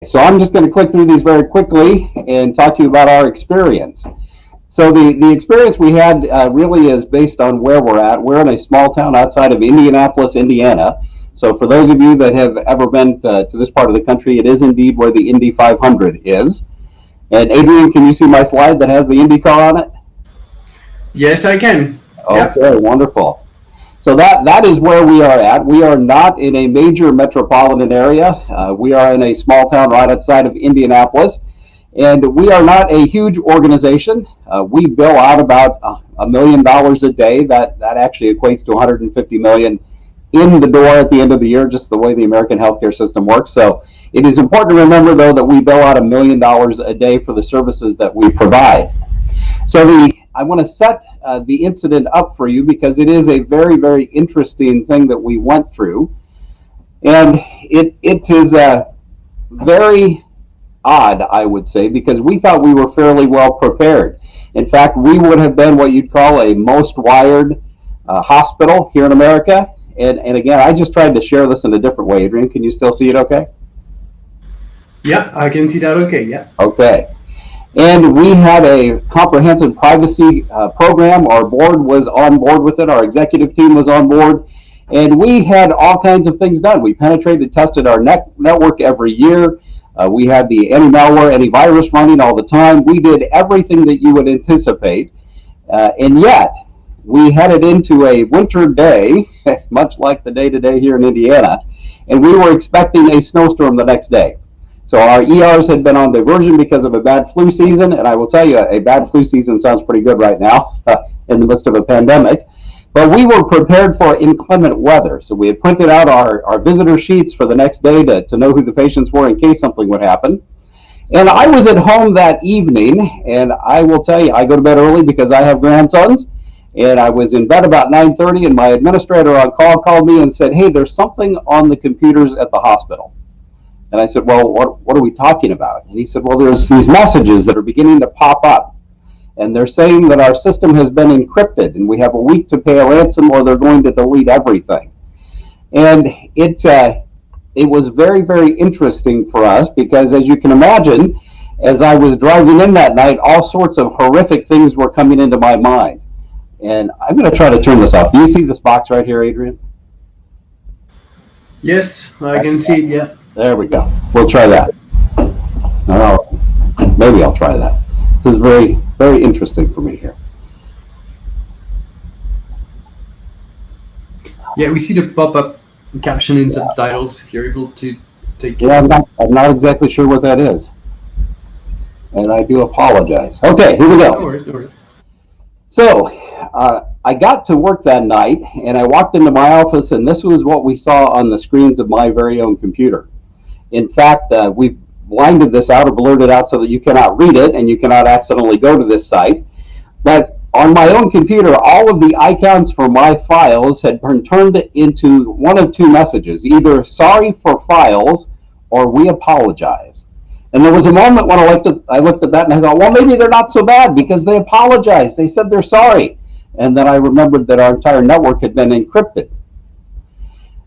So I'm just going to click through these very quickly and talk to you about our experience. So the experience we had really is based on where we're at. We're in a small town outside of Indianapolis, Indiana. So for those of you that have ever been to this part of the country, it is indeed where the Indy 500 is. And Adrien, can you see my slide that has the IndyCar on it? Yes, I can. Okay, yep. Wonderful. So that is where we are at. We are not in a major metropolitan area. We are in a small town right outside of Indianapolis. And we are not a huge organization. We bill out about $1 million a day. That actually equates to $150 million in the door at the end of the year, just the way the American healthcare system works. So it is important to remember, though, that we bill out $1 million a day for the services that we provide. So I want to set the incident up for you because it is a very, very interesting thing that we went through. And it is very odd, I would say, because we thought we were fairly well prepared. In fact, we would have been what you'd call a most wired hospital here in America. And again, I just tried to share this in a different way. Adrien, can you still see it okay? Yeah, I can see that okay, yeah. Okay. And we had a comprehensive privacy program. Our board was on board with it. Our executive team was on board. And we had all kinds of things done. We penetrated, tested our network every year. We had the anti-malware, antivirus running all the time. We did everything that you would anticipate. And yet, we headed into a winter day, much like the day-to-day here in Indiana, and we were expecting a snowstorm the next day. So our ERs had been on diversion because of a bad flu season, and I will tell you, a bad flu season sounds pretty good right now in the midst of a pandemic. But we were prepared for inclement weather. So we had printed out our visitor sheets for the next day to know who the patients were in case something would happen. And I was at home that evening, and I will tell you, I go to bed early because I have grandsons. And I was in bed about 9:30, and my administrator on call called me and said, "Hey, there's something on the computers at the hospital." And I said, "Well, what are we talking about?" And he said, "Well, there's these messages that are beginning to pop up. And they're saying that our system has been encrypted, and we have a week to pay a ransom or they're going to delete everything." And it was very, very interesting for us because, as you can imagine, as I was driving in that night, all sorts of horrific things were coming into my mind. And I'm going to try to turn this off. Do you see this box right here, Adrien? Yes, I can see it, yeah. There we go. We'll try that. Maybe I'll try that. This is very, very interesting for me here. Yeah, we see the pop-up caption in subtitles if you're able to take it. Yeah, I'm not exactly sure what that is. And I do apologize. Okay, here we go. No worries, no worries. So, I got to work that night, and I walked into my office, and this was what we saw on the screens of my very own computer. In fact, we've blinded this out or blurred it out so that you cannot read it, and you cannot accidentally go to this site. But on my own computer, all of the icons for my files had been turned into one of two messages, either "sorry for files" or "we apologize." And there was a moment when I looked at that and I thought, well, maybe they're not so bad because they apologized. They said they're sorry. And then I remembered that our entire network had been encrypted.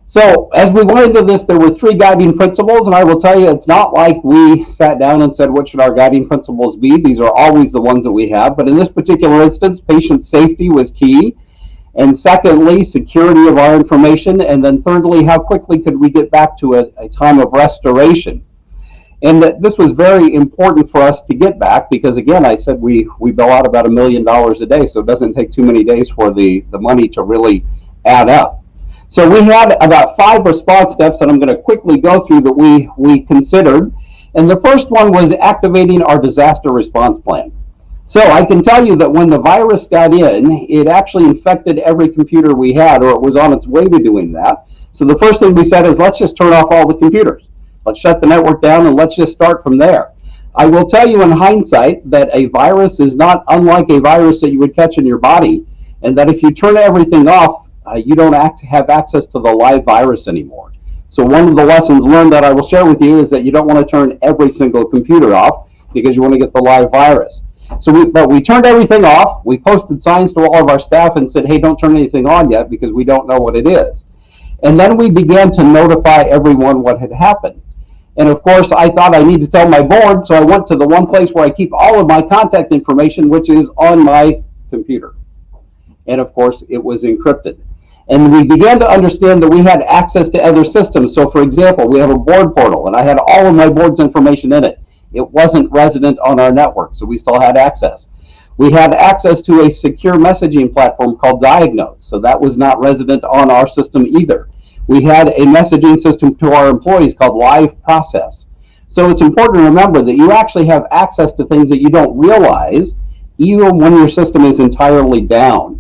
So as we went into this, there were three guiding principles, and I will tell you, it's not like we sat down and said, what should our guiding principles be? These are always the ones that we have. But in this particular instance, patient safety was key. And secondly, security of our information. And then thirdly, how quickly could we get back to a time of restoration? And that this was very important for us to get back because, again, I said we bill out about $1 million a day, so it doesn't take too many days for the money to really add up. So we had about 5 response steps that I'm going to quickly go through that we considered. And the first one was activating our disaster response plan. So I can tell you that when the virus got in, it actually infected every computer we had, or it was on its way to doing that. So the first thing we said is, let's just turn off all the computers. Let's shut the network down and let's just start from there. I will tell you in hindsight that a virus is not unlike a virus that you would catch in your body, and that if you turn everything off, you don't have access to the live virus anymore. So one of the lessons learned that I will share with you is that you don't want to turn every single computer off because you want to get the live virus. But we turned everything off. We posted signs to all of our staff and said, hey, don't turn anything on yet because we don't know what it is. And then we began to notify everyone what had happened. And of course, I thought I need to tell my board, so I went to the one place where I keep all of my contact information, which is on my computer. And of course, it was encrypted. And we began to understand that we had access to other systems. So for example, we have a board portal, and I had all of my board's information in it. It wasn't resident on our network, so we still had access. We had access to a secure messaging platform called Diagnose, so that was not resident on our system either. We had a messaging system to our employees called Live Process. So it's important to remember that you actually have access to things that you don't realize, even when your system is entirely down.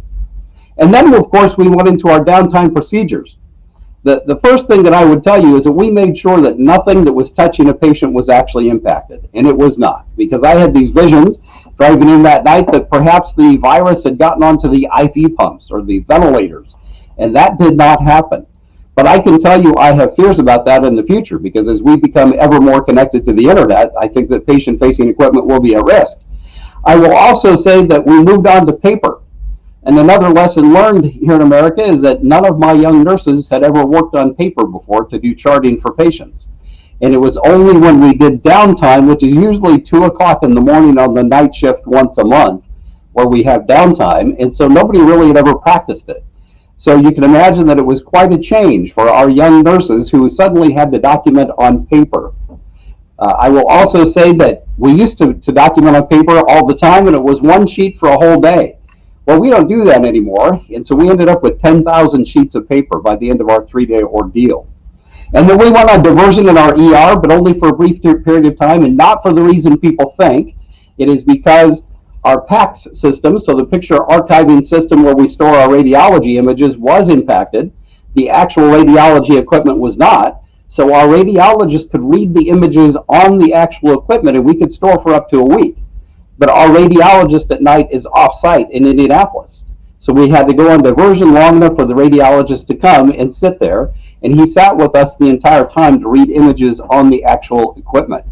And then, of course, we went into our downtime procedures. The first thing that I would tell you is that we made sure that nothing that was touching a patient was actually impacted, and it was not, because I had these visions driving in that night that perhaps the virus had gotten onto the IV pumps or the ventilators, and that did not happen. But I can tell you I have fears about that in the future, because as we become ever more connected to the internet, I think that patient-facing equipment will be at risk. I will also say that we moved on to paper. And another lesson learned here in America is that none of my young nurses had ever worked on paper before to do charting for patients. And it was only when we did downtime, which is usually 2 o'clock in the morning on the night shift once a month, where we have downtime, and so nobody really had ever practiced it. So you can imagine that it was quite a change for our young nurses who suddenly had to document on paper. I will also say that we used to document on paper all the time, and it was one sheet for a whole day. Well, we don't do that anymore, and so we ended up with 10,000 sheets of paper by the end of our 3-day ordeal. And then we went on diversion in our ER, but only for a brief period of time, and not for the reason people think. It is because our PACS system, so the picture archiving system where we store our radiology images, was impacted. The actual radiology equipment was not. So our radiologists could read the images on the actual equipment, and we could store for up to a week. But our radiologist at night is off-site in Indianapolis. So we had to go on diversion long enough for the radiologist to come and sit there, and he sat with us the entire time to read images on the actual equipment.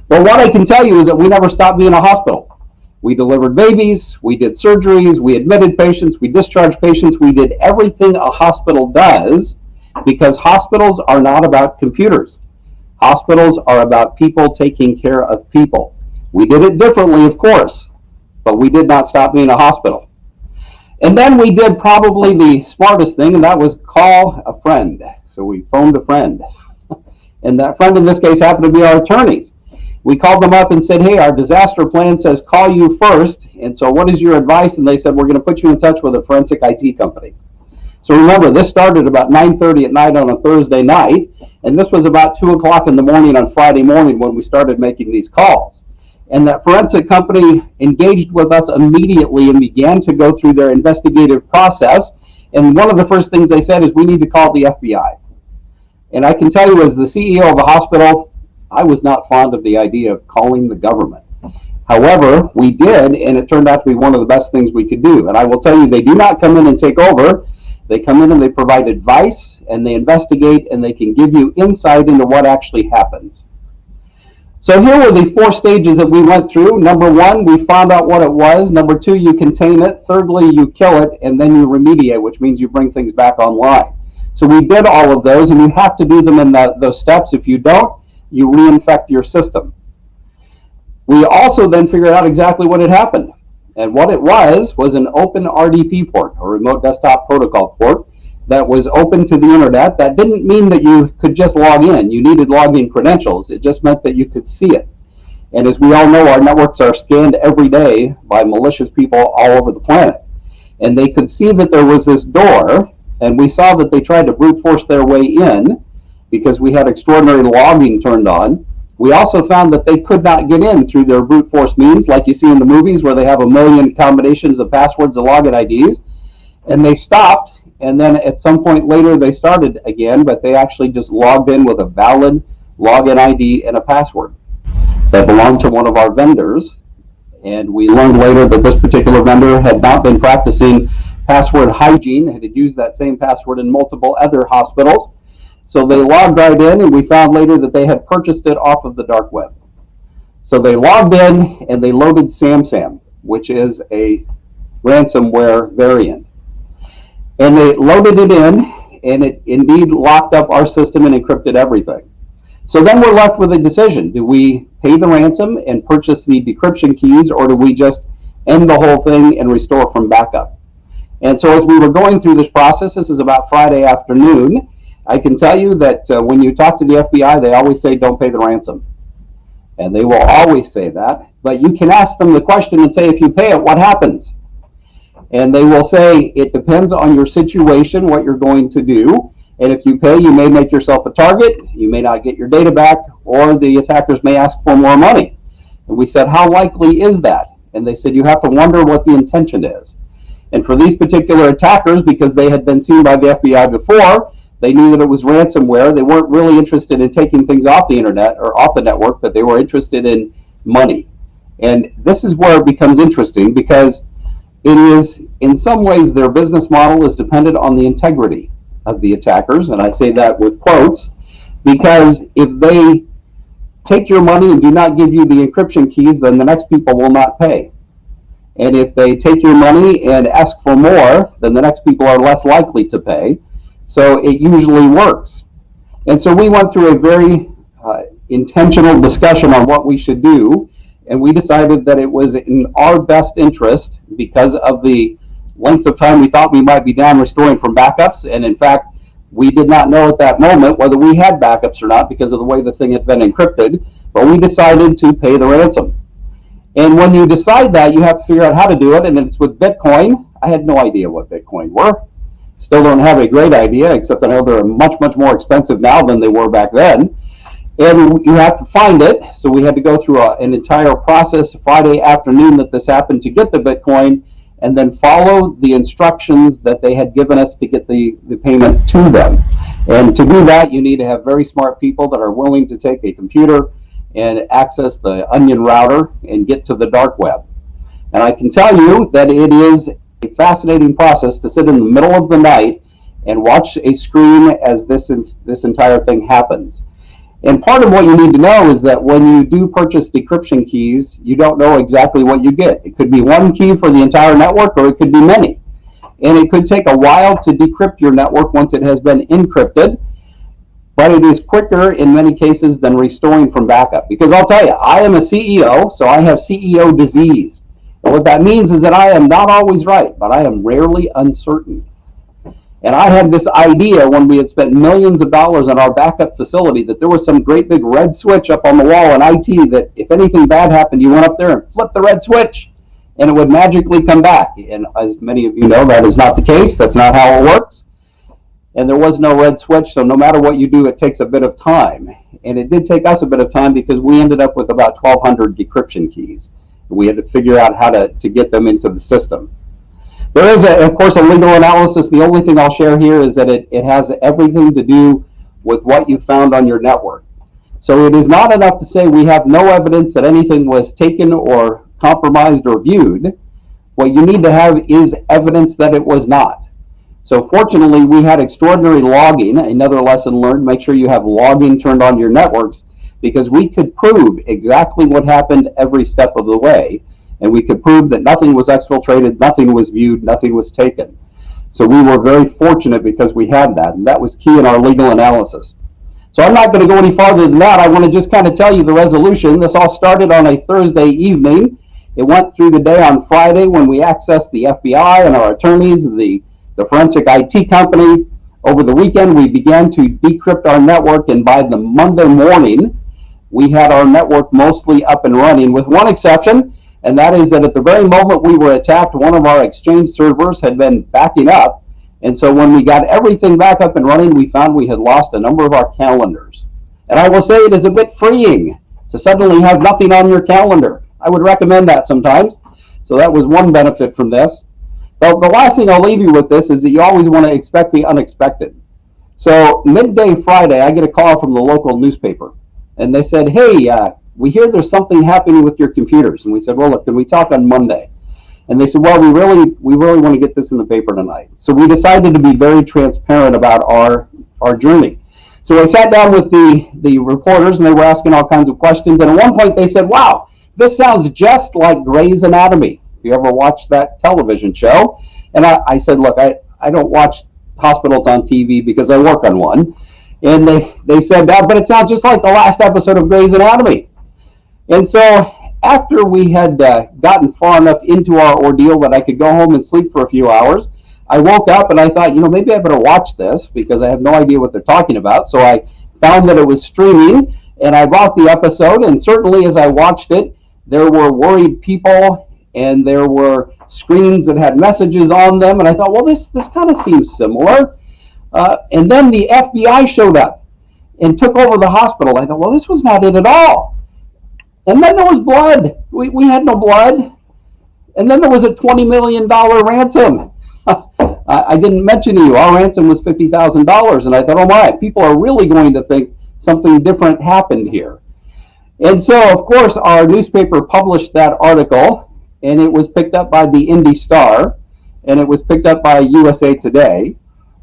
But what I can tell you is that we never stopped being a hospital. We delivered babies, we did surgeries, we admitted patients, we discharged patients, we did everything a hospital does, because hospitals are not about computers. Hospitals are about people taking care of people. We did it differently, of course, but we did not stop being a hospital. And then we did probably the smartest thing, and that was call a friend. So we phoned a friend. And that friend in this case happened to be our attorneys. We called them up and said, hey, our disaster plan says call you first, and so what is your advice? And they said, we're going to put you in touch with a forensic IT company. So remember, this started about 9:30 at night on a Thursday night, and this was about 2 o'clock in the morning on Friday morning when we started making these calls. And that forensic company engaged with us immediately and began to go through their investigative process. And one of the first things they said is, we need to call the FBI. And I can tell you, as the CEO of a hospital, I was not fond of the idea of calling the government. However, we did, and it turned out to be one of the best things we could do. And I will tell you, they do not come in and take over. They come in and they provide advice, and they investigate, and they can give you insight into what actually happens. So here were the 4 stages that we went through. Number 1, we found out what it was. Number 2, you contain it. Thirdly, you kill it, and then you remediate, which means you bring things back online. So we did all of those, and you have to do them in those steps. If you don't, you reinfect your system. We also then figured out exactly what had happened. And what it was an open RDP port, or remote desktop protocol port, that was open to the internet. That didn't mean that you could just log in. You needed login credentials. It just meant that you could see it. And as we all know, our networks are scanned every day by malicious people all over the planet. And they could see that there was this door, and we saw that they tried to brute force their way in because we had extraordinary logging turned on. We also found that they could not get in through their brute force means, like you see in the movies where they have a million combinations of passwords and login IDs. And they stopped, and then at some point later they started again, but they actually just logged in with a valid login ID and a password that belonged to one of our vendors. And we learned later that this particular vendor had not been practicing password hygiene, and had used that same password in multiple other hospitals. So they logged right in, and we found later that they had purchased it off of the dark web. So they logged in and they loaded SamSam, which is a ransomware variant. And they loaded it in, and it indeed locked up our system and encrypted everything. So then we're left with a decision. Do we pay the ransom and purchase the decryption keys, or do we just end the whole thing and restore from backup? And so as we were going through this process, this is about Friday afternoon, I can tell you that when you talk to the FBI, they always say don't pay the ransom. And they will always say that. But you can ask them the question and say, if you pay it, what happens? And they will say, it depends on your situation, what you're going to do. And if you pay, you may make yourself a target, you may not get your data back, or the attackers may ask for more money. And we said, how likely is that? And they said, you have to wonder what the intention is. And for these particular attackers, because they had been seen by the FBI before, they knew that it was ransomware. They weren't really interested in taking things off the internet or off the network, but they were interested in money. And this is where it becomes interesting, because it is, in some ways, their business model is dependent on the integrity of the attackers, and I say that with quotes, because if they take your money and do not give you the encryption keys, then the next people will not pay. And if they take your money and ask for more, then the next people are less likely to pay. So it usually works. And so we went through a very intentional discussion on what we should do, and we decided that it was in our best interest, because of the length of time we thought we might be down restoring from backups, and in fact we did not know at that moment whether we had backups or not because of the way the thing had been encrypted, but we decided to pay the ransom. And when you decide that, you have to figure out how to do it, and it's with Bitcoin. I had no idea what Bitcoin were. Still don't have a great idea, except I know they're much, much more expensive now than they were back then. And you have to find it, so we had to go through an entire process Friday afternoon that this happened to get the Bitcoin, and then follow the instructions that they had given us to get the payment to them. And to do that, you need to have very smart people that are willing to take a computer and access the onion router and get to the dark web. And I can tell you that it is a fascinating process to sit in the middle of the night and watch a screen as this entire thing happens. And part of what you need to know is that when you do purchase decryption keys, you don't know exactly what you get. It could be one key for the entire network, or it could be many. And it could take a while to decrypt your network once it has been encrypted, but it is quicker in many cases than restoring from backup. Because I'll tell you, I am a CEO, so I have CEO disease. And what that means is that I am not always right, but I am rarely uncertain. And I had this idea when we had spent millions of dollars on our backup facility that there was some great big red switch up on the wall in IT that if anything bad happened, you went up there and flipped the red switch and it would magically come back. And as many of you know, that is not the case. That's not how it works. And there was no red switch, so no matter what you do, it takes a bit of time. And it did take us a bit of time because we ended up with about 1,200 decryption keys. We had to figure out how to get them into the system. There is, of course, a legal analysis. The only thing I'll share here is that it has everything to do with what you found on your network. So it is not enough to say we have no evidence that anything was taken or compromised or viewed. What you need to have is evidence that it was not. So fortunately, we had extraordinary logging. Another lesson learned, make sure you have logging turned on your networks, because we could prove exactly what happened every step of the way. And we could prove that nothing was exfiltrated, nothing was viewed, nothing was taken. So we were very fortunate because we had that, and that was key in our legal analysis. So I'm not going to go any farther than that. I want to just kind of tell you the resolution. This all started on a Thursday evening. It went through the day on Friday when we accessed the FBI and our attorneys, the forensic IT company. Over the weekend, we began to decrypt our network, and by the Monday morning, we had our network mostly up and running, with one exception. And that is that at the very moment we were attacked, one of our Exchange servers had been backing up. And so when we got everything back up and running, we found we had lost a number of our calendars. And I will say it is a bit freeing to suddenly have nothing on your calendar. I would recommend that sometimes. So that was one benefit from this. The last thing I'll leave you with this is that you always want to expect the unexpected. So midday Friday, I get a call from the local newspaper. And they said, hey, we hear there's something happening with your computers. And we said, well, look, can we talk on Monday? And they said, well, we really want to get this in the paper tonight. So we decided to be very transparent about our journey. So I sat down with the reporters, and they were asking all kinds of questions. And at one point they said, wow, this sounds just like Grey's Anatomy. If you ever watched that television show? And I said, look, I don't watch hospitals on TV because I work on one. And they said, but it sounds just like the last episode of Grey's Anatomy. And so after we had gotten far enough into our ordeal that I could go home and sleep for a few hours, I woke up and I thought, maybe I better watch this because I have no idea what they're talking about. So I found that it was streaming and I bought the episode. And certainly as I watched it, there were worried people and there were screens that had messages on them. And I thought, well, this kind of seems similar. And then the FBI showed up and took over the hospital. I thought, well, this was not it at all. And then there was blood. We had no blood. And then there was a $20 million ransom. I didn't mention to you, our ransom was $50,000. And I thought, oh my, people are really going to think something different happened here. And so, of course, our newspaper published that article, and it was picked up by the Indy Star, and it was picked up by USA Today,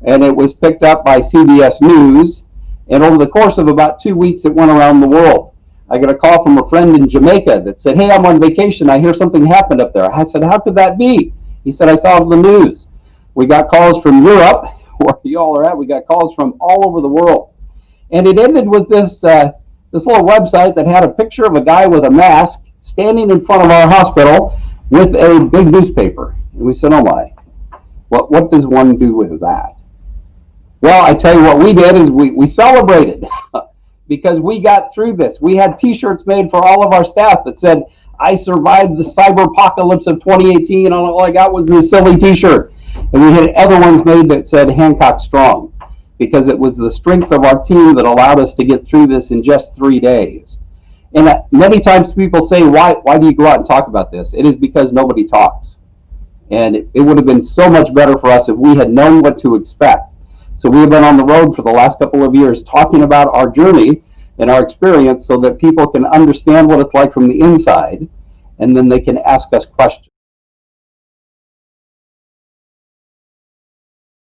and it was picked up by CBS News. And over the course of about 2 weeks, it went around the world. I got a call from a friend in Jamaica that said, hey, I'm on vacation. I hear something happened up there. I said, how could that be? He said, I saw it on the news. We got calls from Europe, where y'all are at. We got calls from all over the world. And it ended with this little website that had a picture of a guy with a mask standing in front of our hospital with a big newspaper. And we said, oh my, what does one do with that? Well, I tell you what we did is we celebrated because we got through this. We had T-shirts made for all of our staff that said, I survived the cyber apocalypse of 2018, and all I got was this silly T-shirt. And we had other ones made that said Hancock Strong, because it was the strength of our team that allowed us to get through this in just 3 days. And many times people say, why do you go out and talk about this? It is because nobody talks. And it would have been so much better for us if we had known what to expect. So we have been on the road for the last couple of years talking about our journey and our experience so that people can understand what it's like from the inside, and then they can ask us questions.